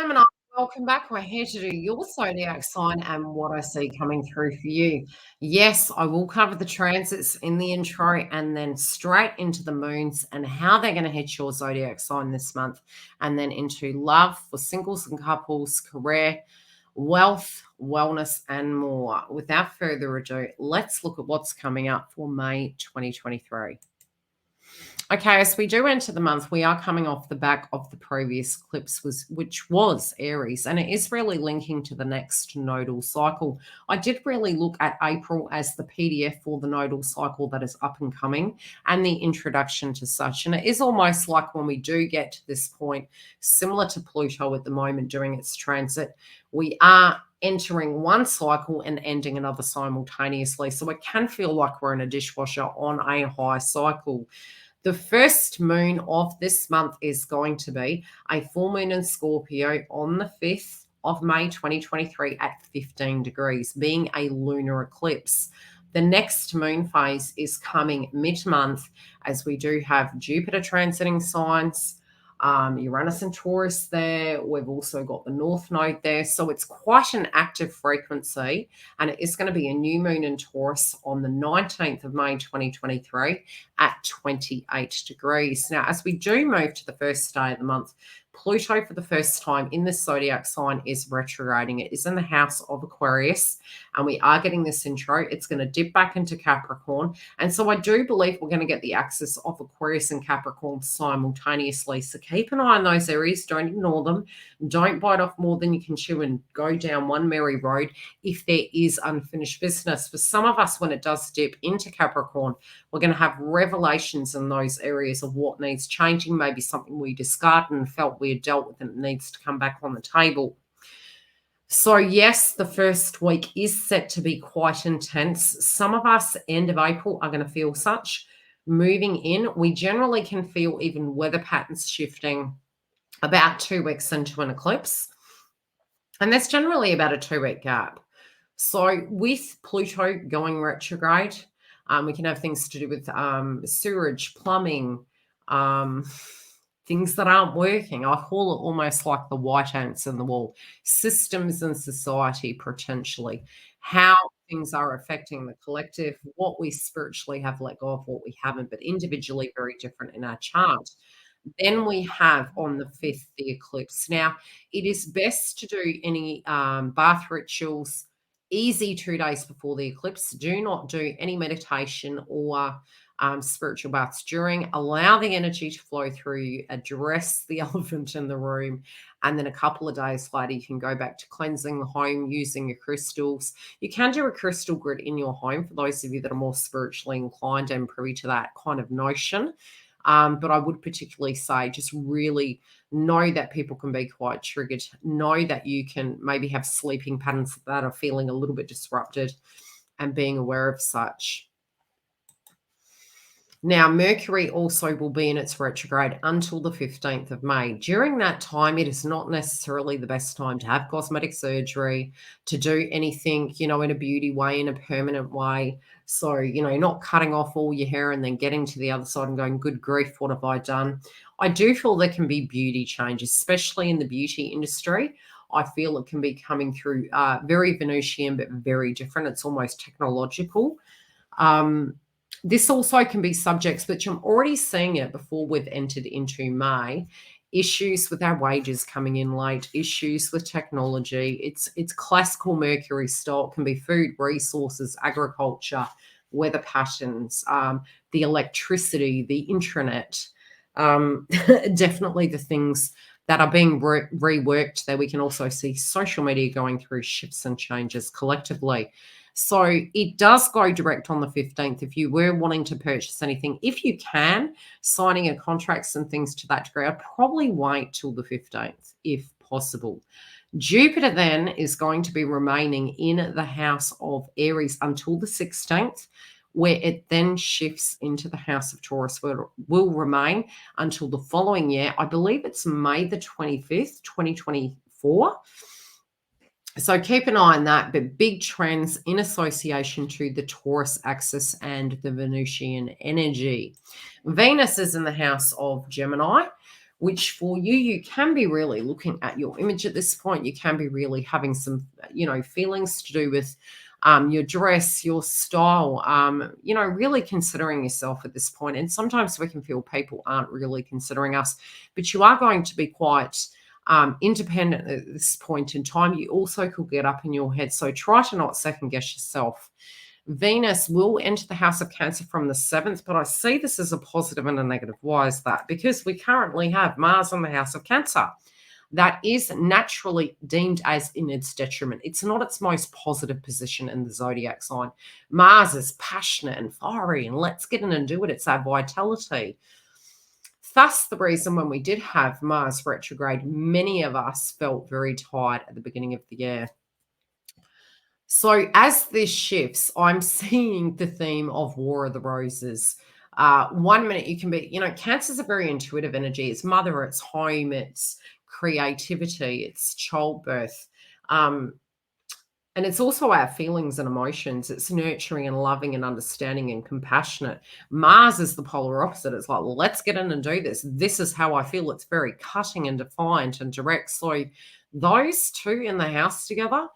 Gemini, welcome back. We're here to do your zodiac sign and what I see coming through for you. Yes, I will cover the transits in the intro and then straight into the moons and how they're going to hit your zodiac sign this month, and then into love for singles and couples, career, wealth, wellness, and more. Without further ado, let's look at what's coming up for May 2023. Okay, as we do enter the month, we are coming off the back of the previous eclipse, which was Aries, and it is really linking to the next nodal cycle. I did really look at April as the PDF for the nodal cycle that is up and coming and the introduction to such. And it is almost like when we do get to this point, similar to Pluto at the moment doing its transit, we are entering one cycle and ending another simultaneously. So it can feel like we're in a dishwasher on a high cycle. The first moon of this month is going to be a full moon in Scorpio on the 5th of May 2023 at 15 degrees, being a lunar eclipse. The next moon phase is coming mid-month as we do have Jupiter transiting signs, Uranus and Taurus there. We've also got the North Node there. So it's quite an active frequency, and it is going to be a new moon in Taurus on the 19th of May 2023 at 28 degrees. Now, as we do move to the first day of the month, Pluto for the first time in the zodiac sign is retrograding. It is in the house of Aquarius, and we are getting this intro. It's going to dip back into Capricorn. And so I do believe we're going to get the axis of Aquarius and Capricorn simultaneously. So keep an eye on those areas. Don't ignore them. Don't bite off more than you can chew and go down one merry road if there is unfinished business. For some of us, when it does dip into Capricorn, we're going to have revelations in those areas of what needs changing, maybe something we discarded and felt we had dealt with and it needs to come back on the table. So yes, the first week is set to be quite intense. Some of us, end of April, are going to feel such. Moving in, we generally can feel even weather patterns shifting about 2 weeks into an eclipse. And that's generally about a 2-week gap. So with Pluto going retrograde, we can have things to do with sewerage, plumbing, things that aren't working. I call it almost like the white ants in the wall. Systems and society, potentially. How things are affecting the collective, what we spiritually have let go of, what we haven't, but individually very different in our chart. Then we have on the 5th, the eclipse. Now, it is best to do any bath rituals easy 2 days before the eclipse. Do not do any meditation or spiritual baths during. Allow the energy to flow through, address the elephant in the room, and then a couple of days later, you can go back to cleansing the home using your crystals. You can do a crystal grid in your home for those of you that are more spiritually inclined and privy to that kind of notion. But I would particularly say just really know that people can be quite triggered. Know that you can maybe have sleeping patterns that are feeling a little bit disrupted and being aware of such. Now, Mercury also will be in its retrograde until the 15th of May. During that time, it is not necessarily the best time to have cosmetic surgery, to do anything, in a beauty way, in a permanent way. So, not cutting off all your hair and then getting to the other side and going, good grief, what have I done? I do feel there can be beauty changes, especially in the beauty industry. I feel it can be coming through very Venusian, but very different. It's almost technological. This also can be subjects, which I'm already seeing it before we've entered into May, issues with our wages coming in late, issues with technology. It's classical Mercury style. It can be food, resources, agriculture, weather patterns, the electricity, the intranet, definitely the things that are being reworked there. We can also see social media going through shifts and changes collectively. So it does go direct on the 15th. If you were wanting to purchase anything, if you can, signing a contracts and things to that degree, I'd probably wait till the 15th if possible. Jupiter then is going to be remaining in the house of Aries until the 16th, where it then shifts into the house of Taurus, where it will remain until the following year. I believe it's May the 25th, 2024. So keep an eye on that, but big trends in association to the Taurus axis and the Venusian energy. Venus is in the house of Gemini, which for you, you can be really looking at your image at this point. You can be really having some, feelings to do with your dress, your style, really considering yourself at this point. And sometimes we can feel people aren't really considering us, but you are going to be quite independent at this point in time. You also could get up in your head. So try to not second guess yourself. Venus will enter the house of Cancer from the 7th, but I see this as a positive and a negative. Why is that? Because we currently have Mars in the house of Cancer. That is naturally deemed as in its detriment. It's not its most positive position in the zodiac sign. Mars is passionate and fiery, and let's get in and do it. It's our vitality. Thus, the reason when we did have Mars retrograde, many of us felt very tired at the beginning of the year. So as this shifts, I'm seeing the theme of War of the Roses. 1 minute you can be, Cancer's a very intuitive energy. It's mother, it's home, it's creativity, it's childbirth. And it's also our feelings and emotions. It's nurturing and loving and understanding and compassionate. Mars is the polar opposite. It's like, well, let's get in and do this. This is how I feel. It's very cutting and defiant and direct. So those two in the house together.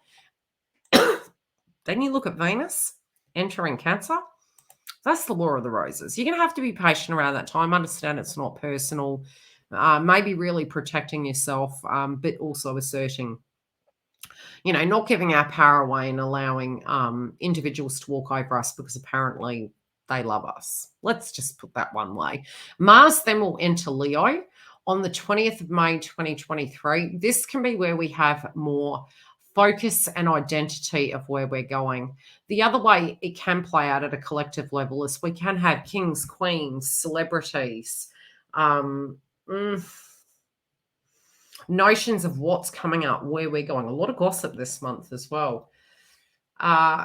Then you look at Venus entering Cancer. That's the War of the Roses. You're going to have to be patient around that time. Understand it's not personal. Maybe really protecting yourself, but also asserting, not giving our power away and allowing individuals to walk over us because apparently they love us. Let's just put that one way. Mars then will enter Leo on the 20th of May, 2023. This can be where we have more focus and identity of where we're going. The other way it can play out at a collective level is we can have kings, queens, celebrities, notions of what's coming up, where we're going. A lot of gossip this month as well.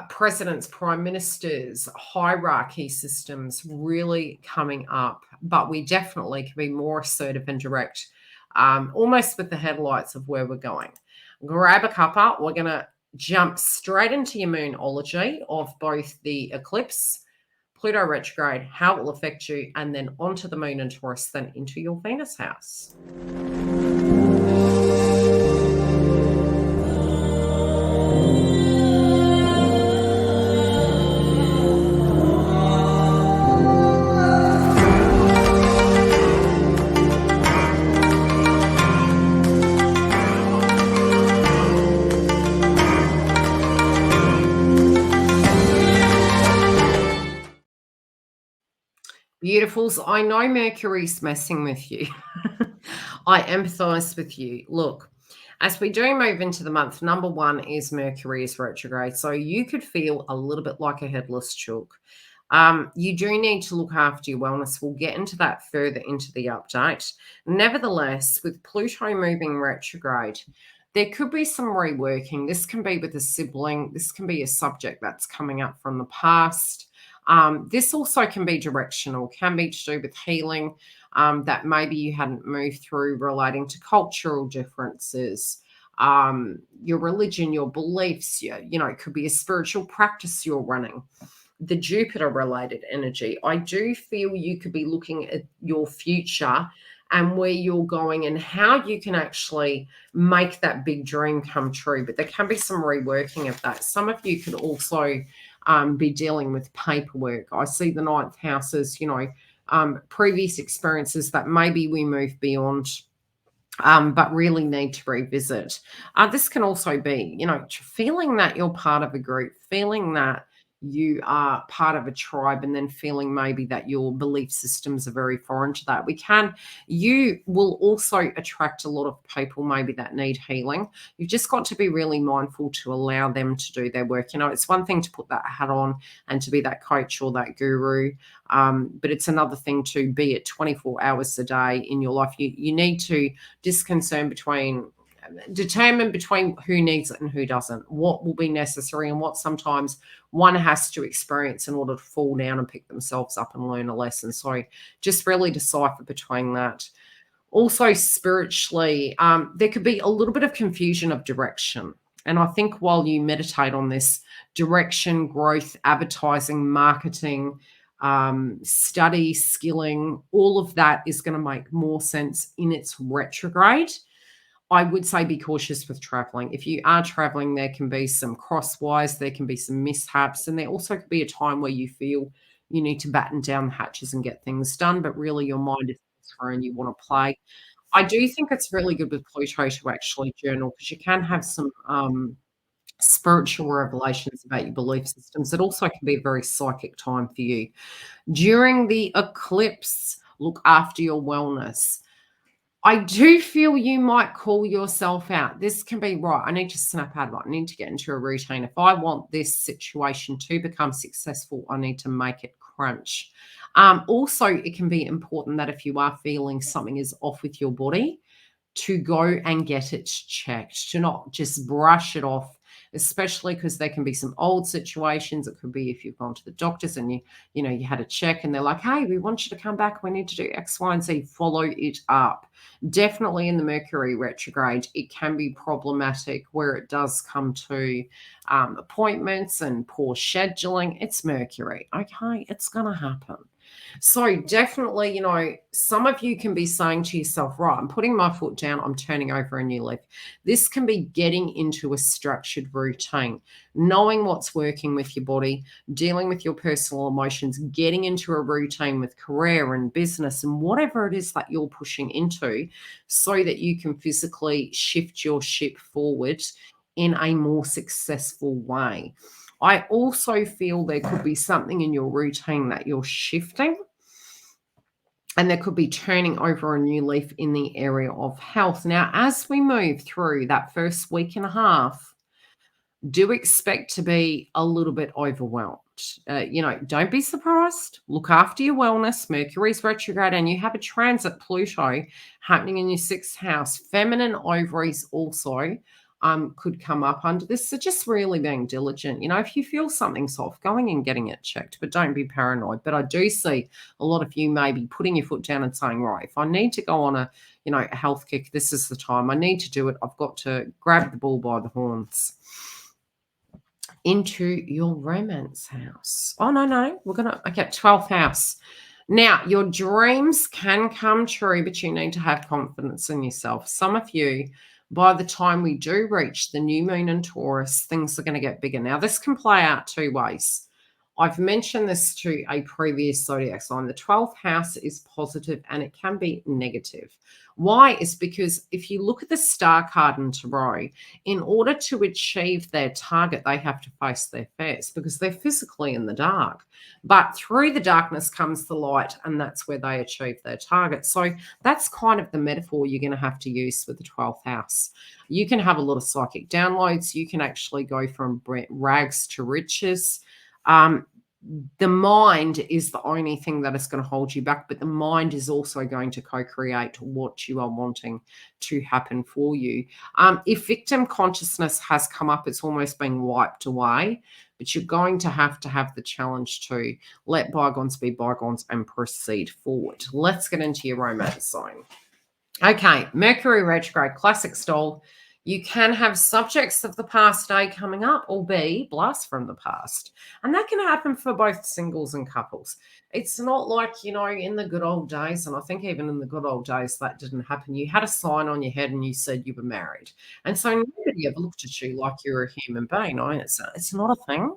Presidents, prime ministers, hierarchy systems really coming up, but we definitely can be more assertive and direct, almost with the headlights of where we're going. Grab a cuppa. We're going to jump straight into your moonology of both the eclipse, Pluto retrograde, how it will affect you, and then onto the moon and Taurus, then into your Venus house. Beautifuls, I know Mercury's messing with you. I empathize with you. Look, as we do move into the month, number one is Mercury is retrograde. So you could feel a little bit like a headless chook. You do need to look after your wellness. We'll get into that further into the update. Nevertheless, with Pluto moving retrograde, there could be some reworking. This can be with a sibling. This can be a subject that's coming up from the past. This also can be directional, can be to do with healing that maybe you hadn't moved through relating to cultural differences, your religion, your beliefs, it could be a spiritual practice you're running. The Jupiter-related energy, I do feel you could be looking at your future and where you're going and how you can actually make that big dream come true. But there can be some reworking of that. Some of you could also be dealing with paperwork. I see the 9th house as, previous experiences that maybe we move beyond, but really need to revisit. This can also be, feeling that you're part of a group, feeling that you are part of a tribe, and then feeling maybe that your belief systems are very foreign to that. You will also attract a lot of people maybe that need healing. You've just got to be really mindful to allow them to do their work. It's one thing to put that hat on and to be that coach or that guru, but it's another thing to be it 24 hours a day in your life. You need to determine between who needs it and who doesn't, what will be necessary and what sometimes one has to experience in order to fall down and pick themselves up and learn a lesson. So just really decipher between that. Also spiritually, there could be a little bit of confusion of direction. And I think while you meditate on this direction, growth, advertising, marketing, study, skilling, all of that is going to make more sense in its retrograde. I would say be cautious with traveling. If you are traveling, there can be some crosswise, there can be some mishaps, and there also could be a time where you feel you need to batten down the hatches and get things done, but really your mind is elsewhere and you want to play. I do think it's really good with Pluto to actually journal because you can have some spiritual revelations about your belief systems. It also can be a very psychic time for you. During the eclipse, look after your wellness. I do feel you might call yourself out. This can be right. I need to snap out of it. I need to get into a routine. If I want this situation to become successful, I need to make it crunch. Also, it can be important that if you are feeling something is off with your body, to go and get it checked, to not just brush it off, especially because there can be some old situations. It could be if you've gone to the doctors and you had a check and they're like, hey, we want you to come back. We need to do X, Y, and Z. Follow it up. Definitely in the Mercury retrograde, it can be problematic where it does come to appointments and poor scheduling. It's Mercury. Okay, it's going to happen. So definitely, some of you can be saying to yourself, right, I'm putting my foot down, I'm turning over a new leaf. This can be getting into a structured routine, knowing what's working with your body, dealing with your personal emotions, getting into a routine with career and business and whatever it is that you're pushing into so that you can physically shift your ship forward in a more successful way. I also feel there could be something in your routine that you're shifting, and there could be turning over a new leaf in the area of health. Now, as we move through that first week and a half, do expect to be a little bit overwhelmed. Don't be surprised. Look after your wellness. Mercury's retrograde, and you have a transit Pluto happening in your sixth house. Feminine ovaries also could come up under this. So just really being diligent. If you feel something's off, going and getting it checked, but don't be paranoid. But I do see a lot of you maybe putting your foot down and saying, right, if I need to go on a health kick, this is the time. I need to do it. I've got to grab the bull by the horns. Into your romance house. Oh, no. We're going to, okay, 12th house. Now, your dreams can come true, but you need to have confidence in yourself. Some of you, by the time we do reach the new moon in Taurus, things are going to get bigger. Now, this can play out two ways. I've mentioned this to a previous zodiac sign. The 12th house is positive and it can be negative. Why? Is because if you look at the star card in tarot, in order to achieve their target, they have to face their fears because they're physically in the dark. But through the darkness comes the light, and that's where they achieve their target. So that's kind of the metaphor you're going to have to use with the 12th house. You can have a lot of psychic downloads. You can actually go from rags to riches. The mind is the only thing that is going to hold you back, but the mind is also going to co-create what you are wanting to happen for you. If victim consciousness has come up, it's almost being wiped away, but you're going to have the challenge to let bygones be bygones and proceed forward. Let's get into your romance zone. Okay, Mercury retrograde, classic style. You can have subjects of the past A coming up or B, blasts from the past. And that can happen for both singles and couples. It's not like, in the good old days, and I think even in the good old days that didn't happen. You had a sign on your head and you said you were married. And so nobody ever looked at you like you're a human being. It's not a thing.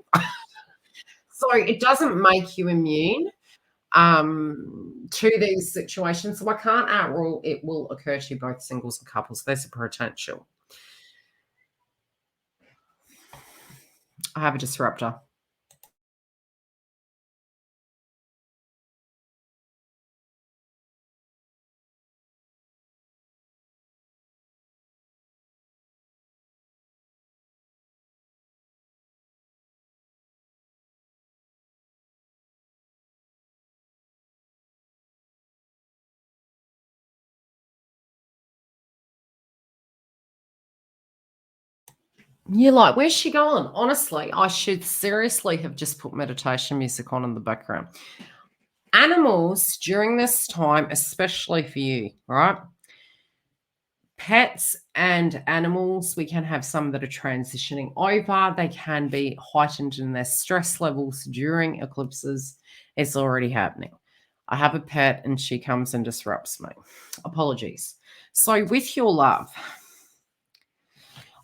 So it doesn't make you immune to these situations. So I can't outrule it will occur to both singles and couples. There's a potential. I have a disruptor. You're like, where's she gone? Honestly, I should seriously have just put meditation music on in the background. Animals during this time, especially for you, right? Pets and animals, we can have some that are transitioning over. They can be heightened in their stress levels during eclipses. It's already happening. I have a pet and she comes and disrupts me. Apologies. So, with your love,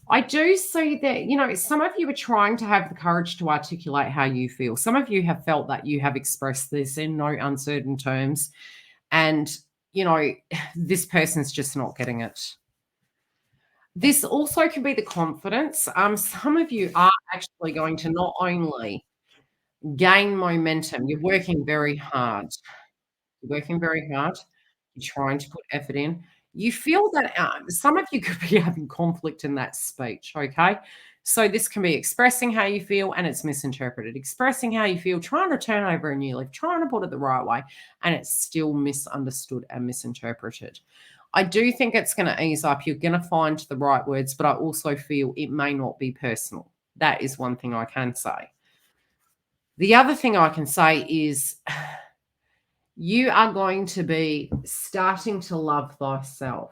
I do see that, some of you are trying to have the courage to articulate how you feel. Some of you have felt that you have expressed this in no uncertain terms. And, you know, this person's just not getting it. This also can be the confidence. Some of you are actually going to not only gain momentum, you're working very hard. You're working very hard. You're trying to put effort in. You feel that some of you could be having conflict in that speech, okay? So this can be expressing how you feel and it's misinterpreted. Expressing how you feel, trying to turn over a new leaf, trying to put it the right way, and it's still misunderstood and misinterpreted. I do think it's going to ease up. You're going to find the right words, but I also feel it may not be personal. That is one thing I can say. The other thing I can say is you are going to be starting to love thyself.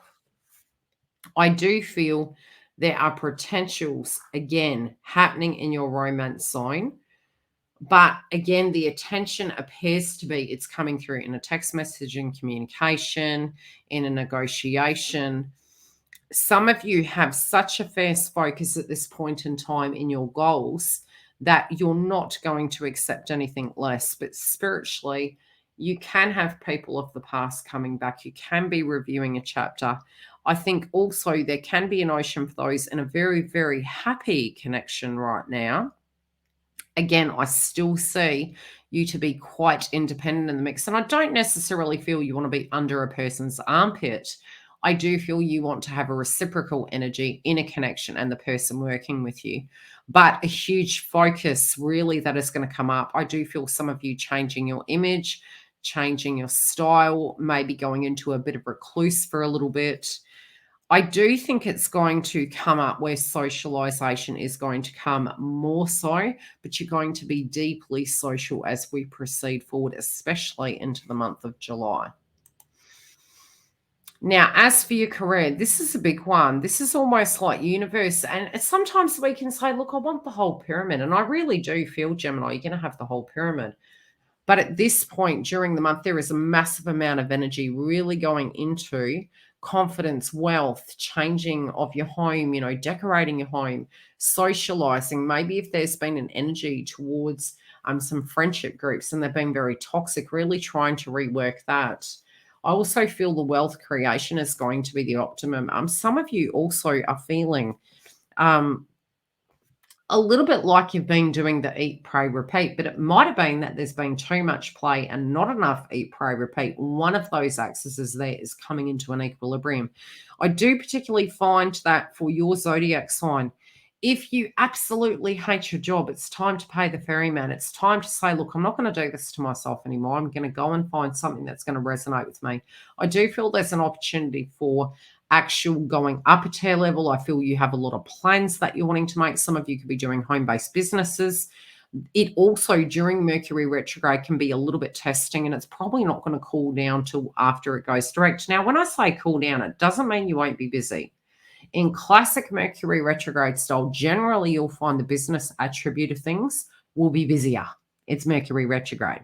I do feel there are potentials again happening in your romance zone. But again, the attention appears to be it's coming through in a text message, in communication, in a negotiation. Some of you have such a fierce focus at this point in time in your goals that you're not going to accept anything less. But spiritually, you can have people of the past coming back. You can be reviewing a chapter. I think also there can be an ocean for those in a very, very happy connection right now. Again, I still see you to be quite independent in the mix. And I don't necessarily feel you want to be under a person's armpit. I do feel you want to have a reciprocal energy in a connection and the person working with you. But a huge focus really that is going to come up. I do feel some of you changing your image, changing your style, maybe going into a bit of recluse for a little bit. I do think it's going to come up where socialization is going to come more so, but you're going to be deeply social as we proceed forward, especially into the month of July. Now, as for your career, this is a big one. This is almost like universe. And sometimes we can say, look, I want the whole pyramid. And I really do feel, Gemini, you're going to have the whole pyramid. But at this point during the month, there is a massive amount of energy really going into confidence, wealth, changing of your home, decorating your home, socializing. Maybe if there's been an energy towards some friendship groups and they've been very toxic, really trying to rework that. I also feel the wealth creation is going to be the optimum. Some of you also are feeling a little bit like you've been doing the eat, pray, repeat, but it might have been that there's been too much play and not enough eat, pray, repeat. One of those axes there is coming into an equilibrium. I do particularly find that for your zodiac sign, if you absolutely hate your job, it's time to pay the ferryman. It's time to say, look, I'm not going to do this to myself anymore. I'm going to go and find something that's going to resonate with me. I do feel there's an opportunity for actual going up a tier level. I feel you have a lot of plans that you're wanting to make. Some of you could be doing home-based businesses. It also, during Mercury retrograde, can be a little bit testing, and it's probably not going to cool down till after it goes direct. Now, when I say cool down, it doesn't mean you won't be busy. In classic Mercury retrograde style, generally you'll find the business attribute of things will be busier. It's Mercury retrograde.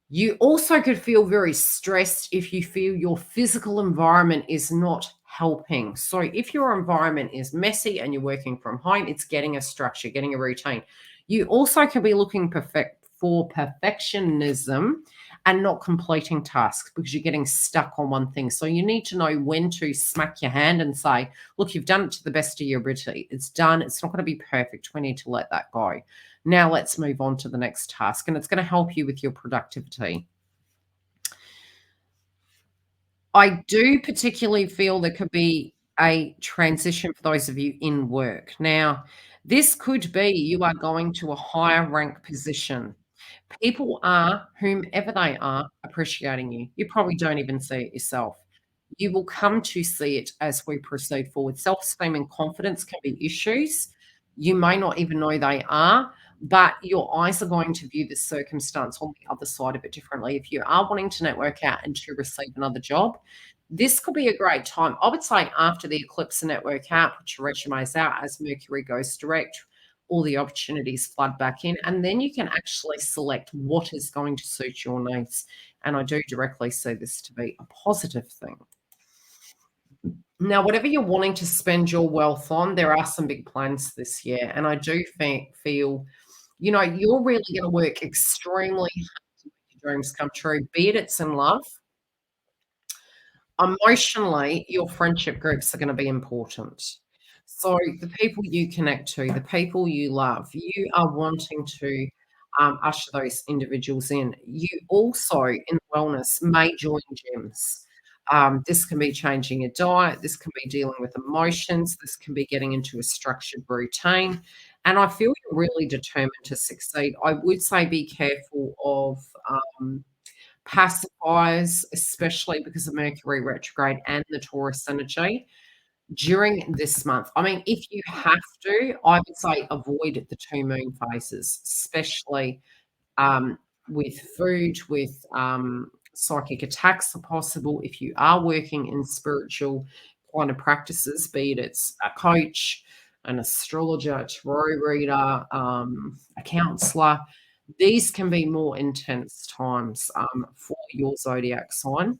You also could feel very stressed if you feel your physical environment is not helping. So if your environment is messy and you're working from home, it's getting a structure, getting a routine. You also could be looking for perfectionism and not completing tasks because you're getting stuck on one thing. So you need to know when to smack your hand and say, look, you've done it to the best of your ability. It's done. It's not going to be perfect. We need to let that go. Now let's move on to the next task, and it's going to help you with your productivity. I do particularly feel there could be a transition for those of you in work. Now, this could be you are going to a higher rank position. People are, whomever they are, appreciating you. You probably don't even see it yourself. You will come to see it as we proceed forward. Self-esteem and confidence can be issues. You may not even know they are, but your eyes are going to view the circumstance on the other side of it differently. If you are wanting to network out and to receive another job, this could be a great time. I would say after the eclipse and network out, put your resumes out as Mercury goes direct. all the opportunities flood back in, and then you can actually select what is going to suit your needs. And I do directly see this to be a positive thing. Now, whatever you're wanting to spend your wealth on, there are some big plans this year, and I do feel, you're really going to work extremely hard to make your dreams come true, be it's in love. Emotionally, your friendship groups are gonna be important. So, the people you connect to, the people you love, you are wanting to, usher those individuals in. You also, in wellness, may join gyms. This can be changing your diet, this can be dealing with emotions, this can be getting into a structured routine, and I feel you're really determined to succeed. I would say be careful of, um pacifiers, especially because of Mercury retrograde and the Taurus energy during this month. I mean, if you have to, I would say avoid the 2 moon phases, especially um, with food, with psychic attacks are possible. If you are working in spiritual kind of practices, be it it's a coach, an astrologer, a tarot reader, a counselor, these can be more intense times for your zodiac sign,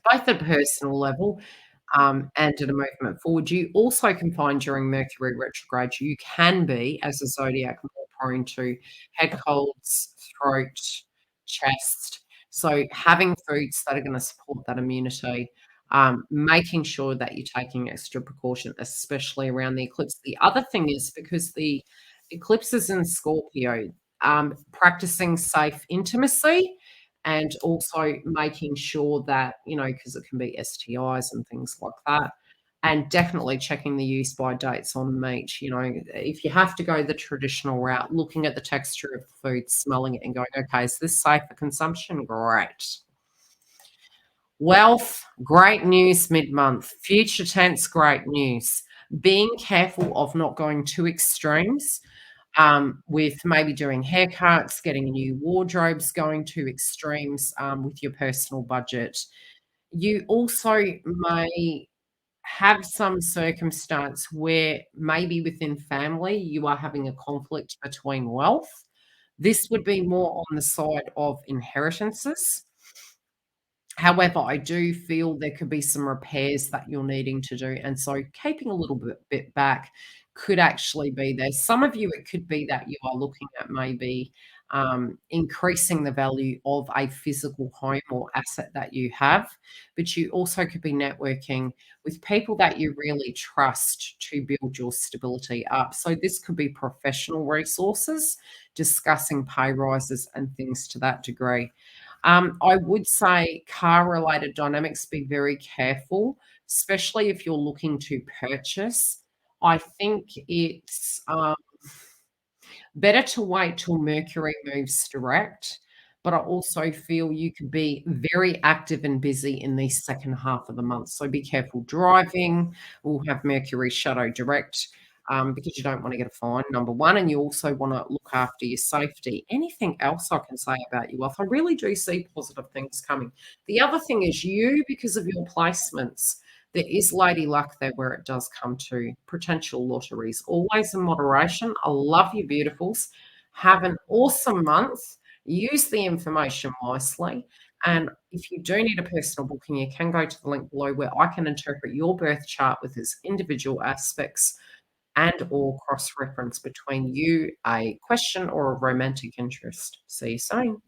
both at a personal level and at a movement forward. You also can find during Mercury retrograde, you can be, as a zodiac, more prone to head colds, throat, chest. So, having foods that are going to support that immunity, making sure that you're taking extra precaution, especially around the eclipse. The other thing is because the eclipse is in Scorpio, practicing safe intimacy and also making sure that, because it can be STIs and things like that, and definitely checking the use by dates on meat. If you have to go the traditional route, looking at the texture of the food, smelling it, and going, okay, is this safe for consumption? Great. Wealth, great news mid month. Future tense, great news. Being careful of not going to extremes with maybe doing haircuts, getting new wardrobes, going to extremes with your personal budget. You also may have some circumstance where maybe within family you are having a conflict between wealth. This would be more on the side of inheritances. However, I do feel there could be some repairs that you're needing to do, and so keeping a little bit back could actually be there. Some of you, it could be that you are looking at maybe increasing the value of a physical home or asset that you have, but you also could be networking with people that you really trust to build your stability up. So this could be professional resources, discussing pay rises and things to that degree. I would say car-related dynamics, be very careful, especially if you're looking to purchase. I think it's better to wait till Mercury moves direct, but I also feel you could be very active and busy in the second half of the month. So be careful driving. We'll have Mercury shadow direct because you don't want to get a fine, number one, and you also want to look after your safety. Anything else I can say about your wealth? I really do see positive things coming. The other thing is you, because of your placements, there is lady luck there where it does come to potential lotteries. Always in moderation. I love you, beautifuls. Have an awesome month. Use the information wisely. And if you do need a personal booking, you can go to the link below where I can interpret your birth chart with its individual aspects and or cross-reference between you, a question or a romantic interest. See you soon.